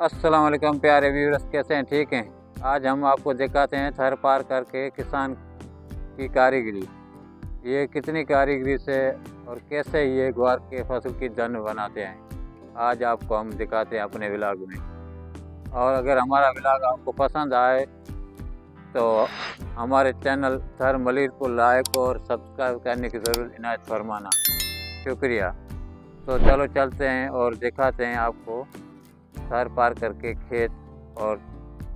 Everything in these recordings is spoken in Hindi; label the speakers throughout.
Speaker 1: अस्सलाम वालेकुम प्यारे व्यूअर्स, कैसे हैं? ठीक हैं। आज हम आपको दिखाते हैं थर पार करके किसान की कारीगरी। ये कितनी कारीगरी से और कैसे ये ग्वार के फसल की जन बनाते हैं, आज आपको हम दिखाते हैं अपने व्लॉग में। और अगर हमारा व्लॉग आपको पसंद आए तो हमारे चैनल थर मलिर को लाइक और सब्सक्राइब करने की ज़रूर इनायत फरमाना। शुक्रिया। तो चलो चलते हैं और दिखाते हैं आपको थर पार करके खेत और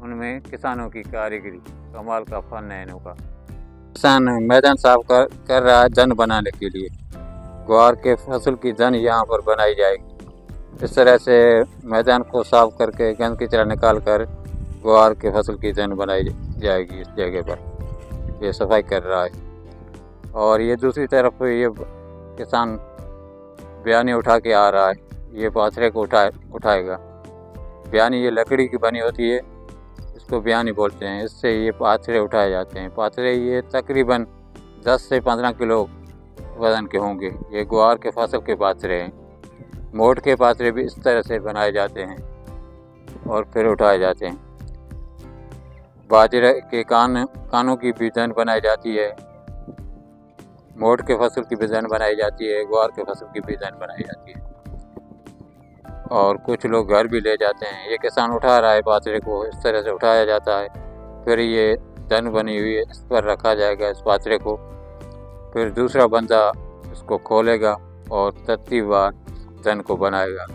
Speaker 1: उनमें किसानों की कारीगरी। कमाल का फन है इनका। किसान मैदान साफ कर रहा है जन बनाने के लिए। ग्वार के फसल की जन यहाँ पर बनाई जाएगी। इस तरह से मैदान को साफ करके गंद कचरा निकाल कर ग्वार के फसल की जन बनाई जाएगी। इस जगह पर ये सफाई कर रहा है और ये दूसरी तरफ ये किसान बयानी उठा के आ रहा है। ये पाथरे को उठाएगा। बयानी ये लकड़ी की बनी होती है, इसको बयानी बोलते हैं। इससे ये पाथरे उठाए जाते हैं। पाथरे ये तकरीबन 10 से 15 किलो वज़न के होंगे। ये ग्वार के फसल के पाथरे हैं। मोट के पाथरे भी इस तरह से बनाए जाते हैं और फिर उठाए जाते हैं। बाजरे के कानों की भी जन बनाई जाती है। मोट के फसल की भी जन बनाई जाती है। ग्वार के फसल की भी जन बनाई जाती है और कुछ लोग घर भी ले जाते हैं। ये किसान उठा रहा है पाथरे को, इस तरह से उठाया जाता है। फिर ये जन बनी हुई है, इस पर रखा जाएगा इस पाथरे को। फिर दूसरा बंदा इसको खोलेगा और तरतीबवार जन को बनाएगा।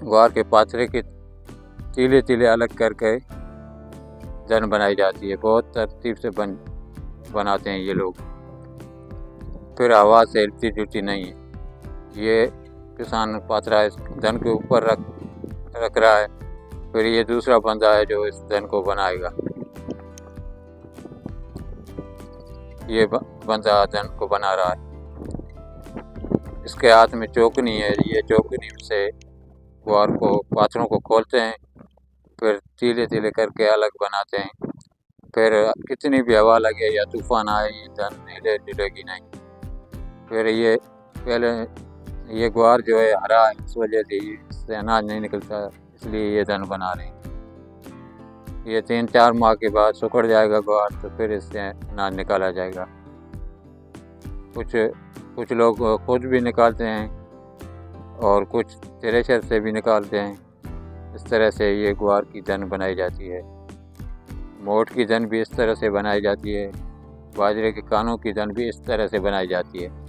Speaker 1: ग्वार के पाथरे के तीले तीले अलग करके जन बनाई जाती है। बहुत तरतीब से बनाते हैं ये लोग। फिर हवा से हिलती जुलती नहीं है। ये किसान पाथरा इस जन के ऊपर रख रहा है। फिर ये दूसरा बंदा है जो इस जन को बनाएगा। ये बंदा जन को बना रहा है। इसके हाथ में चौकनी है। ये चौकनी से ग्वार को पाथरों को खोलते हैं, फिर तीले तीले करके अलग बनाते हैं। फिर कितनी भी हवा लगे या तूफान आए, ये जन हिलेगी नहीं। फिर ये पहले ये ग्वार जो है हरा है, इस वजह से इससे अनाज नहीं निकलता, इसलिए ये जन बना रहे हैं। ये 3-4 माह के बाद सुखड़ जाएगा ग्वार, तो फिर इससे अनाज निकाला जाएगा। कुछ लोग खुद भी निकालते हैं और कुछ थ्रेशर से भी निकालते हैं। इस तरह से ये ग्वार की जन बनाई जाती है। मोट की जन भी इस तरह से बनाई जाती है। बाजरे के कानों की जन भी इस तरह से बनाई जाती है।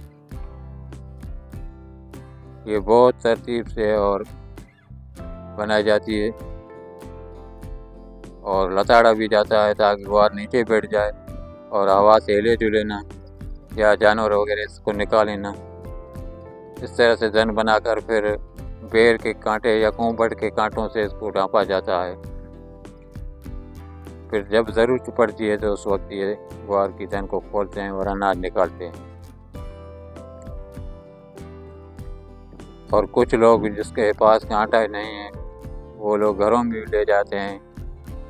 Speaker 1: ये बहुत तरतीब से और बनाई जाती है और लताड़ा भी जाता है ताकि ग्वार नीचे बैठ जाए और हवा से हिले जुले ना या जानवर वगैरह इसको निकाले ना। इस तरह से जन बनाकर फिर बेर के कांटे या कोंबड़ के कांटों से इसको ढांपा जाता है। फिर जब ज़रूरत पड़ती है तो उस वक्त ये ग्वार की जन को खोलते हैं और अनाज निकालते हैं। और कुछ लोग जिसके पास कांटा नहीं है, वो लोग घरों में भी ले जाते हैं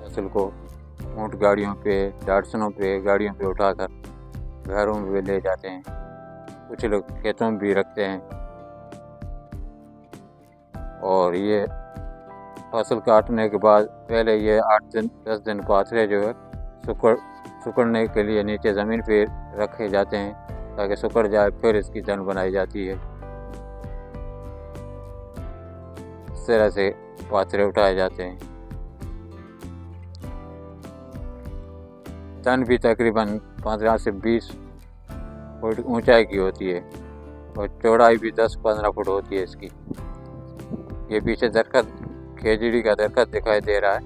Speaker 1: फसल को। ऊँट गाड़ियों पे, डाटसनों पे, गाड़ियों पे उठाकर घरों में भी ले जाते हैं। कुछ लोग खेतों में भी रखते हैं। और ये फसल काटने के बाद पहले ये 8-10 दिन पाथरे जो है सुखड़ने के लिए नीचे ज़मीन पे रखे जाते हैं ताकि सुखड़ जाए। फिर इसकी जन बनाई जाती है। इस तरह से पाथरे उठाए जाते हैं। जन भी तकरीबन 15 से 20 फुट ऊंचाई की होती है और चौड़ाई भी 10-15 फुट होती है इसकी। ये पीछे दरख्त, खेजड़ी का दरख्त दिखाई दे रहा है।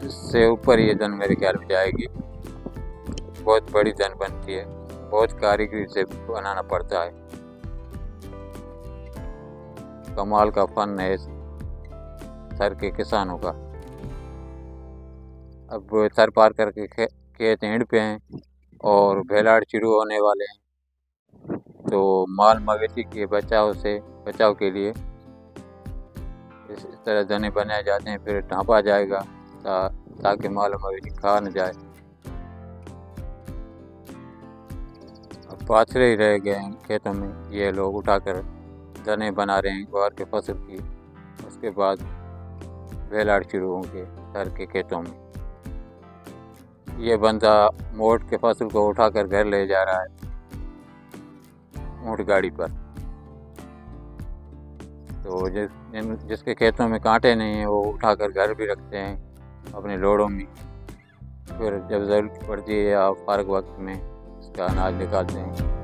Speaker 1: इससे ऊपर ये जन मेरे ख्याल में जाएगी। बहुत बड़ी जन बनती है। बहुत कारीगरी से बनाना पड़ता है। कमाल का फन है इस थर के किसानों का। अब थर पार करके खेत एंड पे हैं और भेलाड़ शुरू होने वाले हैं। तो माल मवेशी के बचाव के लिए इस तरह जने बनाए जाते हैं। फिर ढांपा जाएगा ताकि माल मवेशी खा न जाए। अब पाथरे ही रह गए हैं खेतों में। ये लोग उठाकर जने बना रहे हैं ग्वार के फसल की। उस उसके बाद बेलाड़ शुरू होंगे सर के खेतों में। ये बंदा मोट के फसल को उठाकर घर ले जा रहा है ऊँट गाड़ी पर। तो जिसके खेतों में कांटे नहीं हैं वो उठाकर घर भी रखते हैं अपने लोड़ों में, फिर जब ज़रूरत पड़ती है या फारग वक्त में इसका अनाज निकालते हैं।